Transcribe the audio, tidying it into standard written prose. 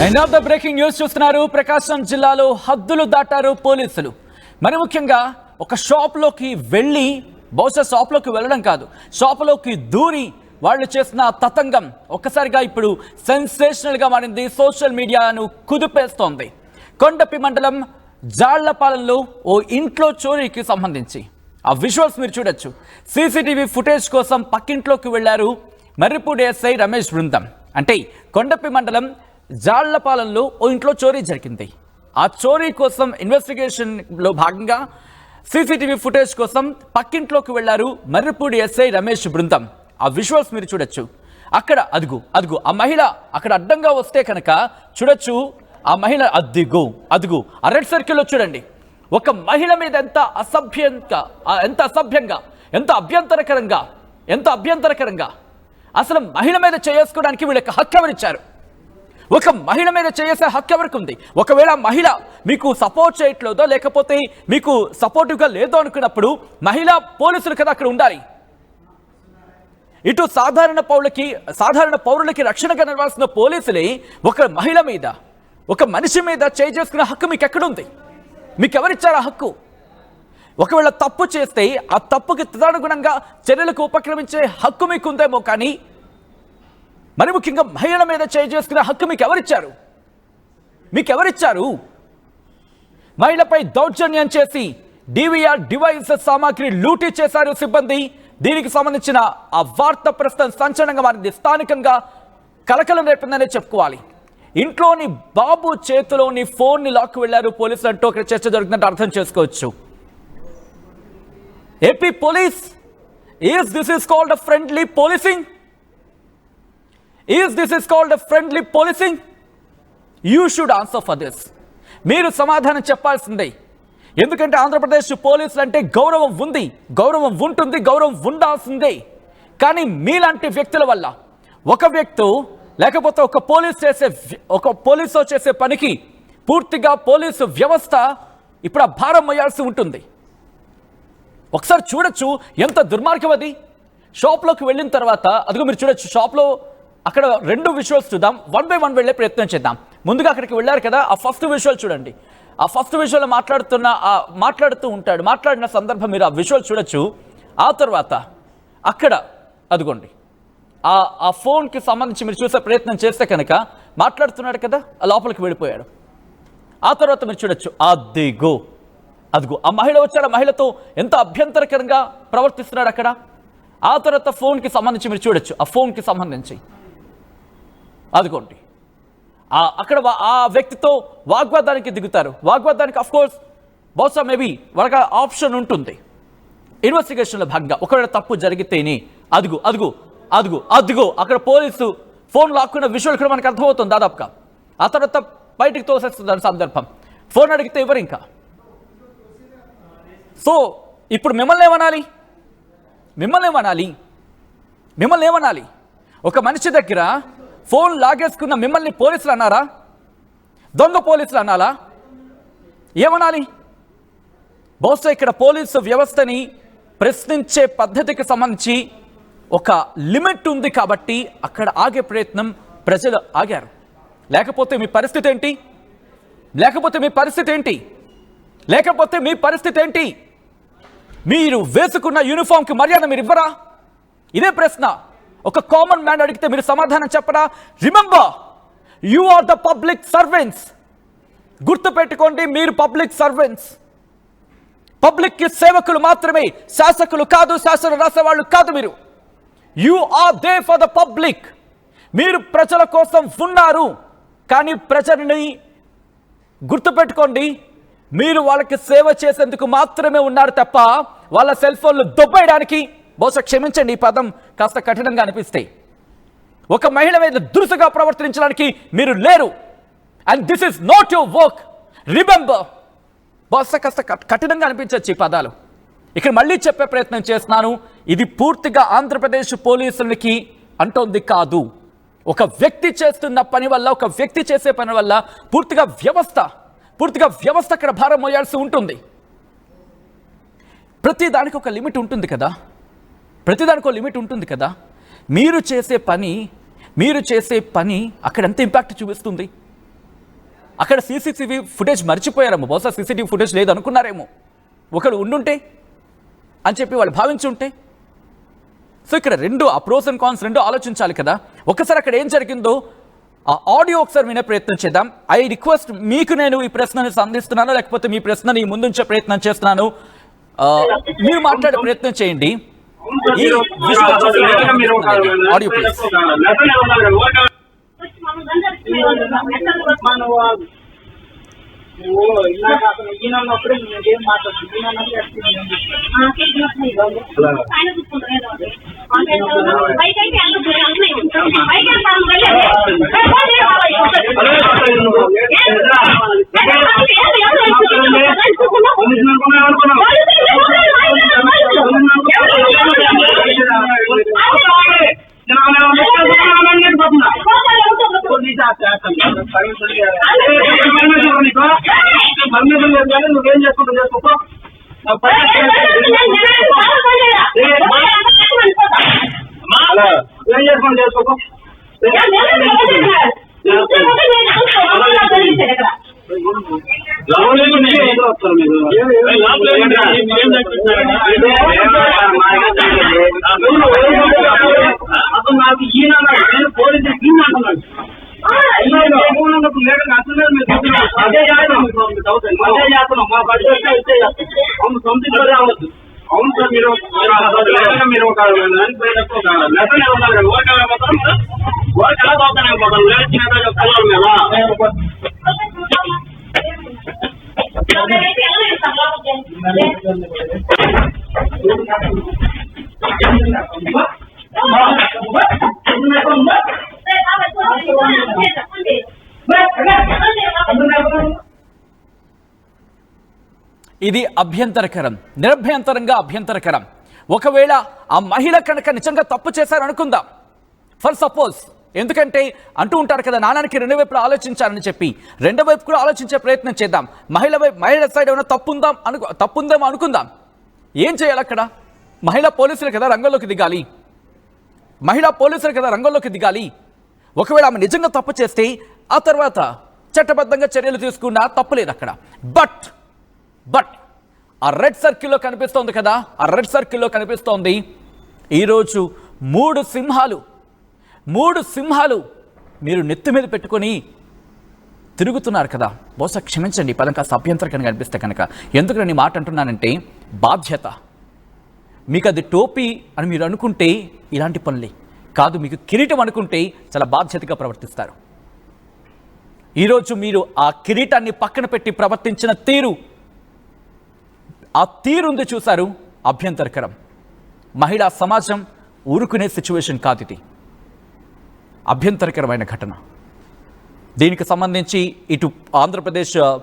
End of the breaking news చూస్తున్నారు. ప్రకాశం జిల్లాలో హద్దులు దాటారు పోలీసులు. మరి ముఖ్యంగా ఒక షాప్లోకి వెళ్ళి, బహుశా షాప్లోకి వెళ్ళడం కాదు, షాపులోకి దూరి వాళ్ళు చేసిన తతంగం ఒక్కసారిగా ఇప్పుడు సెన్సేషనల్గా మారింది. సోషల్ మీడియాను కుదిపేస్తోంది. కొండపి మండలం జాళ్లపాలెంలో ఓ ఇంట్లో చోరీకి సంబంధించి ఆ విజువల్స్ మీరు చూడొచ్చు. సీసీటీవీ ఫుటేజ్ కోసం పక్కింట్లోకి వెళ్లారు మర్రిపూడి ఎస్ఐ రమేష్ బృందం. అంటే కొండపి మండలం జాళ్లపాలెంలో ఓ ఇంట్లో చోరీ జరిగింది. ఆ చోరీ కోసం ఇన్వెస్టిగేషన్లో భాగంగా సీసీటీవీ ఫుటేజ్ కోసం పక్కింట్లోకి వెళ్లారు మర్రిపూడి ఎస్ఐ రమేష్ బృందం. ఆ విజువల్స్ మీరు చూడొచ్చు. అక్కడ అదుగు ఆ మహిళ అక్కడ అడ్డంగా వస్తే కనుక చూడొచ్చు. ఆ మహిళ అదుగు ఆ రెడ్ సర్కిల్లో చూడండి. ఒక మహిళ మీద ఎంత అసభ్యంగా ఎంత అభ్యంతరకరంగా అసలు మహిళ మీద చేసుకోవడానికి వీళ్ళకి హక్కు ఎవరిచ్చారు? ఒక మహిళ మీద చేసే హక్కు ఎవరికి ఉంది? ఒకవేళ మహిళ మీకు సపోర్ట్ చేయట్లేదో, లేకపోతే మీకు సపోర్టివ్గా లేదో అనుకున్నప్పుడు మహిళా పోలీసులు కదా అక్కడ ఉండాలి. ఇటు సాధారణ పౌరులకి రక్షణగా నిలవాల్సిన పోలీసులే ఒక మహిళ మీద, ఒక మనిషి మీద చేసుకునే హక్కు మీకు ఎక్కడుంది? మీకు ఎవరిచ్చారు ఆ హక్కు? ఒకవేళ తప్పు చేస్తే ఆ తప్పుకి తదనుగుణంగా చర్యలకు ఉపక్రమించే హక్కు మీకు ఉందేమో, కానీ మరి ముఖ్యంగా మహిళల మీద చేసుకునే హక్కు మీకు ఎవరిచ్చారు? మహిళపై దౌర్జన్యం చేసి డివిఆర్ డివైస్ సామాగ్రి లూటీ చేశారు సిబ్బంది. దీనికి సంబంధించిన ఆ వార్త ప్రస్తుతం సంచలనంగా మారింది. స్థానికంగా కలకలం రేపిందనే చెప్పుకోవాలి. ఇంట్లోని బాబు చేతిలోని ఫోన్ని లాక్కు వెళ్లారు పోలీసులు అంటూ అక్కడ చర్చ జరుగుతుందంటే అర్థం చేసుకోవచ్చు. AP police, this is called a friendly policing? This is called a friendly policing? You should answer for this. మీరు సమాధానం చెప్పాల్సిందే. ఎందుకంటే ఆంధ్రప్రదేశ్ పోలీసులు అంటే గౌరవం ఉంది, గౌరవం ఉంటుంది, గౌరవం ఉండాల్సిందే. కానీ మీలాంటి వ్యక్తుల వల్ల ఒక వ్యక్తి లేకపోతే ఒక పోలీసు చేసే పనికి పూర్తిగా పోలీసు వ్యవస్థ ఇప్పుడు ఆ భారం మోయాల్సి ఉంటుంది. ఒకసారి చూడొచ్చు ఎంత దుర్మార్గం అది. షాప్లోకి వెళ్ళిన తర్వాత అదిగో మీరు చూడొచ్చు. షాప్లో అక్కడ రెండు విజువల్స్ చూద్దాం. వన్ బై వన్ వెళ్ళే ప్రయత్నం చేద్దాం. ముందుగా అక్కడికి వెళ్ళారు కదా, ఆ ఫస్ట్ విజువల్ చూడండి. ఆ ఫస్ట్ విజువల్ మాట్లాడుతూ ఉంటాడు. మాట్లాడిన సందర్భం మీరు ఆ విజువల్ చూడొచ్చు. ఆ తర్వాత అక్కడ అదిగోండి ఆ ఫోన్కి సంబంధించి మీరు చూసే ప్రయత్నం చేస్తే కనుక మాట్లాడుతున్నాడు కదా, ఆ లోపలికి వెళ్ళిపోయాడు. ఆ తర్వాత మీరు చూడొచ్చు అదిగో ఆ మహిళ వచ్చాడు. ఆ మహిళతో ఎంత అభ్యంతరకరంగా ప్రవర్తిస్తున్నాడు అక్కడ. ఆ తర్వాత ఫోన్కి సంబంధించి మీరు చూడొచ్చు. ఆ ఫోన్కి సంబంధించి అదిగోండి అక్కడ ఆ వ్యక్తితో వాగ్వాదానికి దిగుతారు. వాగ్వాదానికి అఫ్కోర్స్ బహుశా మేబీ వాళ్ళకి ఆప్షన్ ఉంటుంది ఇన్వెస్టిగేషన్లో భాగంగా. ఒకవేళ తప్పు జరిగితేనే అదిగో అక్కడ పోలీసు ఫోన్ లాక్కున్న విషయాలు కూడా మనకు అర్థమవుతుంది దాదాపుగా. ఆ తర్వాత బయటికి తోసేస్తుంది సందర్భం. ఫోన్ అడిగితే ఎవరు ఇంకా. సో ఇప్పుడు మిమ్మల్ని ఏమనాలి? ఒక మనిషి దగ్గర ఫోన్ లాగేసుకున్న మిమ్మల్ని పోలీసులు అన్నారా? దొంగ పోలీసులు అనాలా? ఏమనాలి? బహుశా ఇక్కడ పోలీసు వ్యవస్థని ప్రశ్నించే పద్ధతికి సంబంధించి ఒక లిమిట్ ఉంది కాబట్టి అక్కడ ఆగే ప్రయత్నం ప్రజలు ఆగారు. లేకపోతే మీ పరిస్థితి ఏంటి? మీరు వేసుకున్న యూనిఫామ్కి మర్యాద మీరు ఇవ్వరా? ఇదే ప్రశ్న. ఒక కామన్ మ్యాన్ అడిగితే మీరు సమాధానం చెప్పరా? Remember, you are the public servants. గుర్తుపెట్టుకోండి, మీరు పబ్లిక్ సర్వెంట్స్. పబ్లిక్కి సేవకులు మాత్రమే, శాసకులు కాదు, శాసనం రాసేవాళ్ళు కాదు. మీరు you are there for the public. మీరు ప్రజల కోసం ఉన్నారు. కానీ ప్రజల్ని గుర్తుపెట్టుకోండి, మీరు వాళ్ళకి సేవ చేసేందుకు మాత్రమే ఉన్నారు తప్ప వాళ్ళ సెల్ ఫోన్లు దొబ్బేయడానికి, బహుశా క్షమించండి ఈ పదం కాస్త కఠినంగా అనిపిస్తాయి, ఒక మహిళ మీద దురుసుగా ప్రవర్తించడానికి మీరు లేరు. And this is not your work. Remember. బహుశా కాస్త కఠినంగా అనిపించవచ్చు ఈ పదాలు. ఇక్కడ మళ్ళీ చెప్పే ప్రయత్నం చేస్తున్నాను, ఇది పూర్తిగా ఆంధ్రప్రదేశ్ పోలీసులకి అంటోంది కాదు. ఒక వ్యక్తి చేస్తున్న పని వల్ల, ఒక వ్యక్తి చేసే పని వల్ల పూర్తిగా వ్యవస్థ అక్కడ భారం మోయాల్సి ఉంటుంది. ప్రతిదానికి ఒక లిమిట్ ఉంటుంది కదా. మీరు చేసే పని అక్కడ ఎంత ఇంపాక్ట్ చూపిస్తుంది? అక్కడ సీసీటీవీ ఫుటేజ్ మర్చిపోయారేమో, బహుశా సీసీటీవీ ఫుటేజ్ లేదు అనుకున్నారేమో, ఒకడు ఉండుంటే అని చెప్పి వాళ్ళు భావించి ఉంటే. సో ఇక్కడ రెండు ఆ ప్రోస్ అండ్ కాన్స్ రెండు ఆలోచించాలి కదా. ఒకసారి అక్కడ ఏం జరిగిందో ఆ ఆడియో ఒకసారి వినే ప్రయత్నం చేద్దాం. ఐ రిక్వెస్ట్, మీకు నేను ఈ ప్రశ్నని సంధిస్తున్నాను, లేకపోతే మీ ప్రశ్నని ముందుంచే ప్రయత్నం చేస్తున్నాను, మీరు మాట్లాడే ప్రయత్నం చేయండి. ఈ ఆడియో ప్లీజ్. ఈయనప్పుడు ఏం మాట్లాడుతుంది నువ్వేం చేసుకుంటా చేసుకో ఏం చేసుకుంటా చేసుకో అసలు నాకు ఈయన నేను పోలీసు స్కీమ్ అంటున్నాను. అదే చేస్తున్నాం మా బడ్జెట్ అవును సొంత రావద్దు. అవును సార్, మీరు మీరు ఒక లెసన్ ఏమన్నారు, ఓటర్ మొత్తం ఓటు ఎలా పోతాను మొత్తం చిన్న కలవాలి మేము. ఇది అభ్యంతరకరం, నిరభ్యంతరంగా అభ్యంతరకరం. ఒకవేళ ఆ మహిళ కనుక నిజంగా తప్పు చేశారనుకుందాం, ఫర్ సపోజ్, ఎందుకంటే అంటూ ఉంటారు కదా నాణానికి రెండు వైపులు ఆలోచించాలని చెప్పి, రెండో వైపు కూడా ఆలోచించే ప్రయత్నం చేద్దాం. మహిళ సైడ్ ఏమైనా తప్పుందేమో అనుకుందాం. ఏం చేయాలి అక్కడ? మహిళా పోలీసులు కదా రంగంలోకి దిగాలి, ఒకవేళ ఆమె నిజంగా తప్పు చేస్తే ఆ తర్వాత చట్టబద్ధంగా చర్యలు తీసుకున్నా తప్పులేదు అక్కడ. బట్ ఆ రెడ్ సర్కిల్లో కనిపిస్తోంది కదా, ఆ రెడ్ సర్కిల్లో కనిపిస్తోంది ఈరోజు మూడు సింహాలు మీరు నెత్తి మీద పెట్టుకొని తిరుగుతున్నారు కదా. బహుశా క్షమించండి పదం కాస్త అభ్యంతరకరంగా అనిపిస్తే కనుక. ఎందుకు నేను ఈ మాట అంటున్నానంటే, బాధ్యత. మీకు అది టోపీ అని మీరు అనుకుంటే ఇలాంటి పనులే కాదు, మీకు కిరీటం అనుకుంటే చాలా బాధ్యతగా ప్రవర్తిస్తారు. ఈరోజు మీరు ఆ కిరీటాన్ని పక్కన పెట్టి ప్రవర్తించిన ఆ తీరుంది చూశారు, అభ్యంతరకరం. మహిళా సమాజం ఊరుకునే సిచ్యువేషన్ కాదు ఇది, అభ్యంతరకరమైన ఘటన. దీనికి సంబంధించి ఇటు ఆంధ్రప్రదేశ్